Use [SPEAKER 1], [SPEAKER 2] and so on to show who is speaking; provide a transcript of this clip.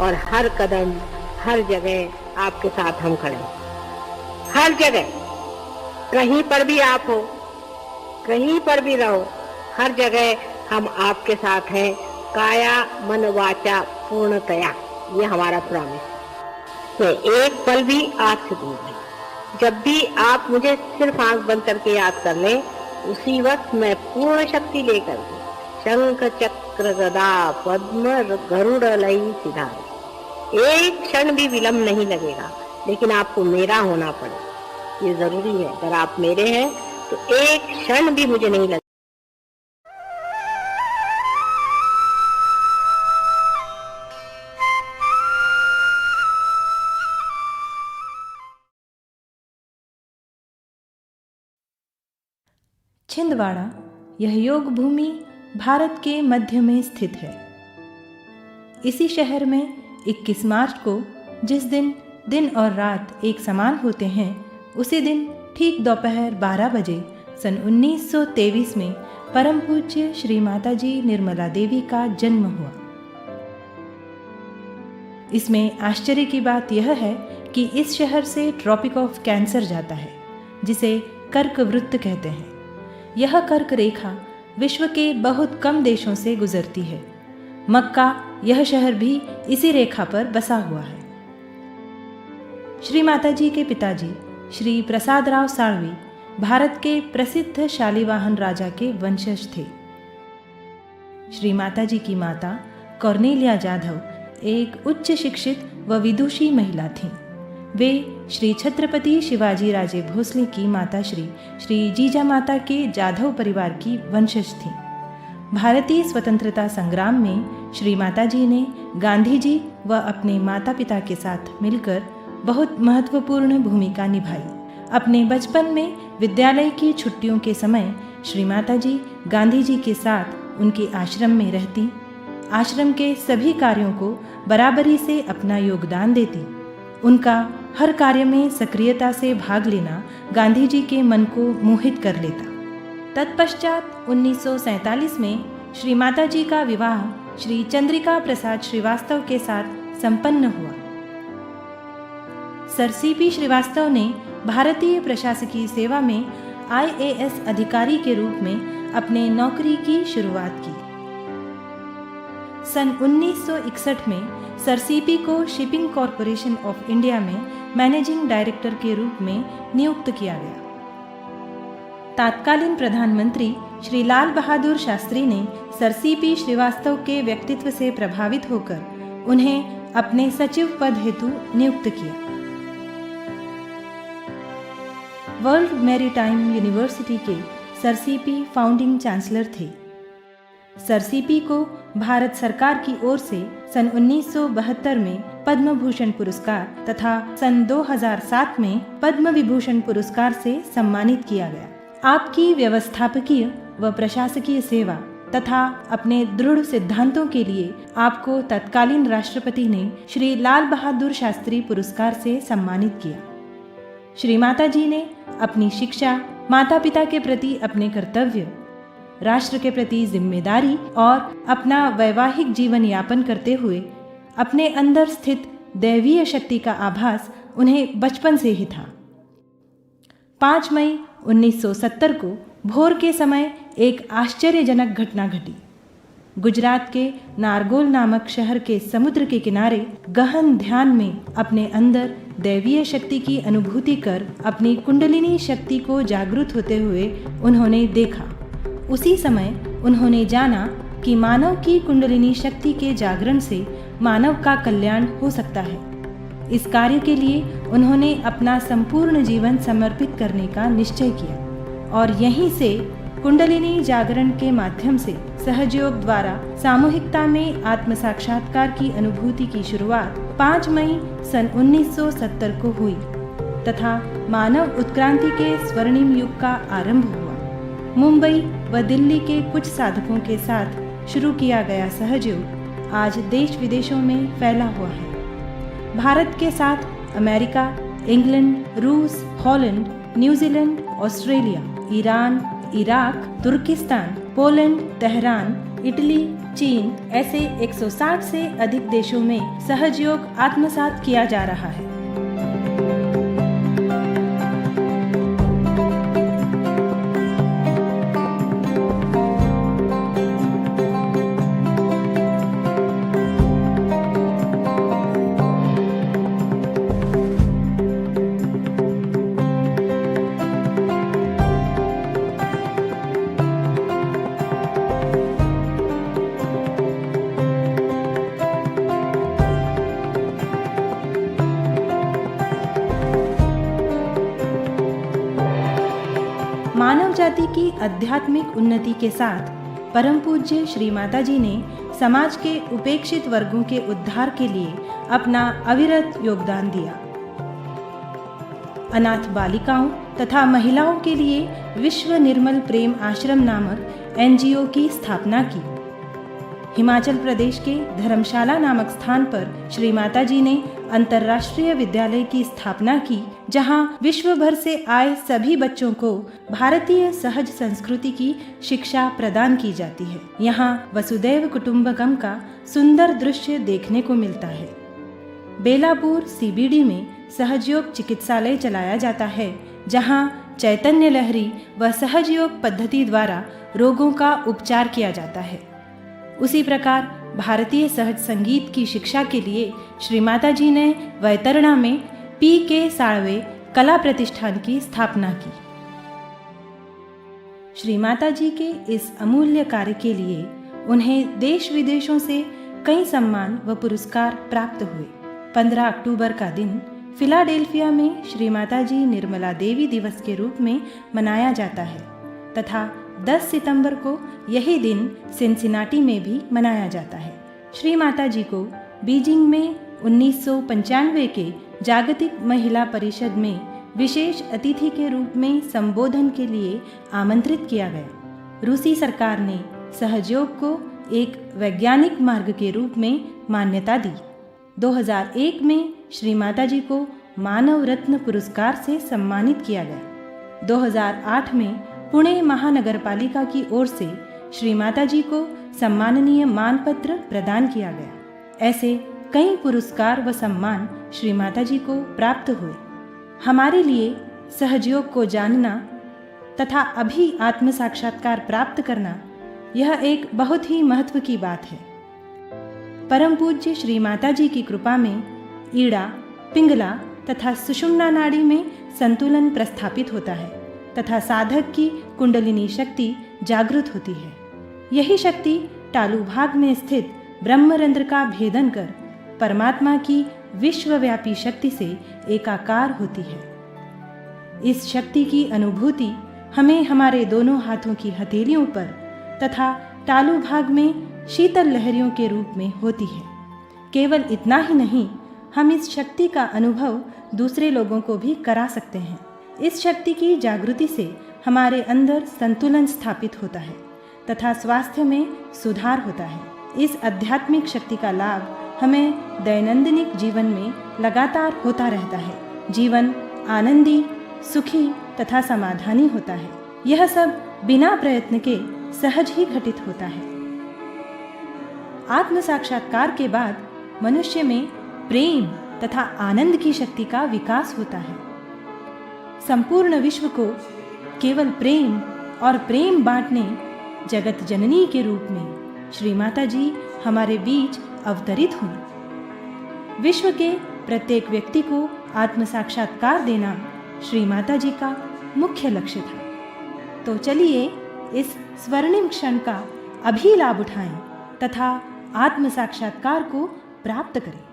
[SPEAKER 1] और हर कदम, हर जगह आपके साथ हम खड़े हैं। हर जगह, कहीं पर भी आप हो, कहीं पर भी रहो, हर जगह हम आपके साथ हैं, काया मन वाचा पूर्णतया। ये हमारा प्रॉमिस। तो एक पल भी आपसे दूर नहीं। जब भी आप मुझे सिर्फ आंख बंद करके याद कर लें, उसी वक्त मैं पूर्ण शक्ति लेकर के शंख चक्र गदा पद्म गरुड़ लई सिधारे। एक क्षण भी विलंब नहीं लगेगा, लेकिन आपको मेरा होना पड़े। ये जरूरी है। अगर आप मेरे हैं तो एक क्षण भी मुझे नहीं लगेगा।
[SPEAKER 2] छिंदवाड़ा यह योग भूमि भारत के मध्य में स्थित है। इसी शहर में 21 मार्च को, जिस दिन दिन और रात एक समान होते हैं, उसी दिन ठीक दोपहर 12 बजे सन 1923 में परम पूज्य श्री माताजी निर्मला देवी का जन्म हुआ। इसमें आश्चर्य की बात यह है कि इस शहर से ट्रॉपिक ऑफ कैंसर जाता है, जिसे कर्क वृत्त कहते हैं। यह कर्क रेखा विश्व के बहुत कम देशों से गुजरती है। मक्का, यह शहर भी इसी रेखा पर बसा हुआ है। श्री माताजी के पिताजी श्री प्रसादराव साळवी भारत के प्रसिद्ध शालिवाहन राजा के वंशज थे। श्री माताजी की माता कॉर्नेलिया जाधव एक उच्च शिक्षित व विदुषी महिला थीं। वे श्री छत्रपति शिवाजी राजे भोसले की माताश्री श्री जीजा माता के जाधव परिवार की वंशज थीं। भारतीय स्वतंत्रता संग्राम में श्री माताजी ने गांधी जी व अपने माता पिता के साथ मिलकर बहुत महत्वपूर्ण भूमिका निभाई। अपने बचपन में विद्यालय की छुट्टियों के समय श्री माताजी गांधी जी के साथ उनके आश्रम में रहती, आश्रम के सभी कार्यों को बराबरी से अपना योगदान देती। उनका हर कार्य में सक्रियता से भाग लेना गांधी जी के मन को मोहित कर लेता। तत्पश्चात 1947 में श्री माताजी का विवाह श्री चंद्रिका प्रसाद श्रीवास्तव के साथ संपन्न हुआ। सर सीपी श्रीवास्तव ने भारतीय प्रशासकीय सेवा में IAS अधिकारी के रूप में अपने नौकरी की शुरुआत की। सन 1961 में सर सीपी को शिपिंग कॉरपोरेशन ऑफ इंडिया में मैनेजिंग डायरेक्टर के रूप में नियुक्त किया गया। तत्कालीन प्रधानमंत्री श्री लाल बहादुर शास्त्री ने सर सीपी श्रीवास्तव के व्यक्तित्व से प्रभावित होकर उन्हें अपने सचिव पद हेतु नियुक्त किया। वर्ल्ड मैरीटाइम यूनिवर्सिटी के सर सीपी फाउंडिंग चांसलर थे। सर सीपी को भारत सरकार की ओर से सन 1972 में पद्म भूषण पुरस्कार तथा सन 2007 में पद्म विभूषण पुरस्कार से सम्मानित किया गया। आपकी व्यवस्थापकीय व प्रशासकीय सेवा तथा अपने दृढ़ सिद्धांतों के लिए आपको तत्कालीन राष्ट्रपति ने श्री लाल बहादुर शास्त्री पुरस्कार से सम्मानित किया। श्री माताजी ने अपनी शिक्षा, माता पिता के प्रति अपने कर्तव्य, राष्ट्र के प्रति जिम्मेदारी और अपना वैवाहिक जीवन यापन करते हुए अपने अंदर स्थित दैवीय शक्ति का आभास उन्हें बचपन से ही था। 5 मई 1970 को भोर के समय एक आश्चर्यजनक घटना घटी। गुजरात के नारगोल नामक शहर के समुद्र के किनारे गहन ध्यान में अपने अंदर दैवीय शक्ति की अनुभूति कर अपनी कुंडलिनी शक्ति को जागृत होते हुए उन्होंने देखा। उसी समय उन्होंने जाना कि मानव की कुंडलिनी शक्ति के जागरण से मानव का कल्याण हो सकता है। इस कार्य के लिए उन्होंने अपना संपूर्ण जीवन समर्पित करने का निश्चय किया और यहीं से कुंडलिनी जागरण के माध्यम से सहयोग द्वारा सामूहिकता में आत्म साक्षात्कार की अनुभूति की शुरुआत 5 मई सन 1970 को हुई तथा मानव उत्क्रांति के स्वर्णिम युग का आरंभ हुआ। मुंबई व दिल्ली के कुछ साधकों के साथ शुरू किया गया सहयोग आज देश विदेशों में फैला हुआ है। भारत के साथ अमेरिका, इंग्लैंड, रूस, Holland, New Zealand, Australia, Iran, Iraq, तुर्किस्तान, पोलैंड, तेहरान, इटली, चीन, ऐसे 160 से अधिक देशों में सहजयोग आत्मसात किया जा रहा है। मानव जाति की आध्यात्मिक उन्नति के साथ परम पूज्य श्री माता जी ने समाज के उपेक्षित वर्गों के उद्धार के लिए अपना अविरत योगदान दिया। अनाथ बालिकाओं तथा महिलाओं के लिए विश्व निर्मल प्रेम आश्रम नामक NGO की स्थापना की। हिमाचल प्रदेश के धर्मशाला नामक स्थान पर श्री माता जी ने अंतर्राष्ट्रीय विद्यालय की स्थापना की, जहां विश्व भर से आए सभी बच्चों को भारतीय सहज संस्कृति की शिक्षा प्रदान की जाती है। यहां वसुदैव कुटुंबकम का सुंदर दृश्य देखने को मिलता है। बेलापुर CBD में सहजयोग चिकित्सालय चलाया जाता है, जहां चैतन्य लहरी व सहजयोग पद्धति द्वारा रोगों का उपचार किया जाता है। उसी प्रकार भारतीय सहज संगीत की शिक्षा के लिए श्री माता जी ने वैतरणा में PK साळवे कला प्रतिष्ठान की स्थापना की। श्री माता जी के इस अमूल्य कार्य के लिए उन्हें देश विदेशों से कई सम्मान व पुरस्कार प्राप्त हुए। 15 अक्टूबर का दिन फिलाडेल्फिया में श्री माता जी निर्मला देवी दिवस के रूप में मनाया जाता है तथा 10 सितंबर को यही दिन सिनसिनाटी में भी मनाया जाता है। श्री माता जी को बीजिंग में 1995 के जागतिक महिला परिषद में विशेष अतिथि के रूप में संबोधन के लिए आमंत्रित किया गया। रूसी सरकार ने सहजयोग को एक वैज्ञानिक मार्ग के रूप में मान्यता दी। 2001 में श्री माता जी को मानव रत्न पुरस्कार से सम्मानित किया गया। 2008 में पुणे महानगरपालिका की ओर से श्री माता जी को सम्माननीय मानपत्र प्रदान किया गया। ऐसे कई पुरस्कार व सम्मान श्री माता जी को प्राप्त हुए। हमारे लिए सहजयोग को जानना तथा अभी आत्म साक्षात्कार प्राप्त करना यह एक बहुत ही महत्व की बात है। परम पूज्य श्री माता जी की कृपा में ईड़ा, पिंगला तथा सुषुम्ना नाड़ी में संतुलन प्रस्थापित होता है तथा साधक की कुंडलिनी शक्ति जागृत होती है। यही शक्ति तालु भाग में स्थित ब्रह्मरंध्र का भेदन कर परमात्मा की विश्वव्यापी शक्ति से एकाकार होती है। इस शक्ति की अनुभूति हमें हमारे दोनों हाथों की हथेलियों पर तथा तालु भाग में शीतल लहरियों के रूप में होती है। केवल इतना ही नहीं, हम इस शक्ति का अनुभव दूसरे लोगों को भी करा सकते हैं। इस शक्ति की जागृति से हमारे अंदर संतुलन स्थापित होता है तथा स्वास्थ्य में सुधार होता है। इस आध्यात्मिक शक्ति का लाभ हमें दैनंदिन जीवन में लगातार होता रहता है। जीवन आनंदी, सुखी तथा समाधानी होता है। यह सब बिना प्रयत्न के सहज ही घटित होता है। आत्म साक्षात्कार के बाद मनुष्य में प्रेम तथा आनंद की शक्ति का विकास होता है। संपूर्ण विश्व को केवल प्रेम और प्रेम बांटने जगत जननी के रूप में श्री माता जी हमारे बीच अवतरित हुई। विश्व के प्रत्येक व्यक्ति को आत्म साक्षात्कार देना श्री माता जी का मुख्य लक्ष्य था। तो चलिए इस स्वर्णिम क्षण का अभी लाभ उठाएं तथा आत्म साक्षात्कार को प्राप्त करें।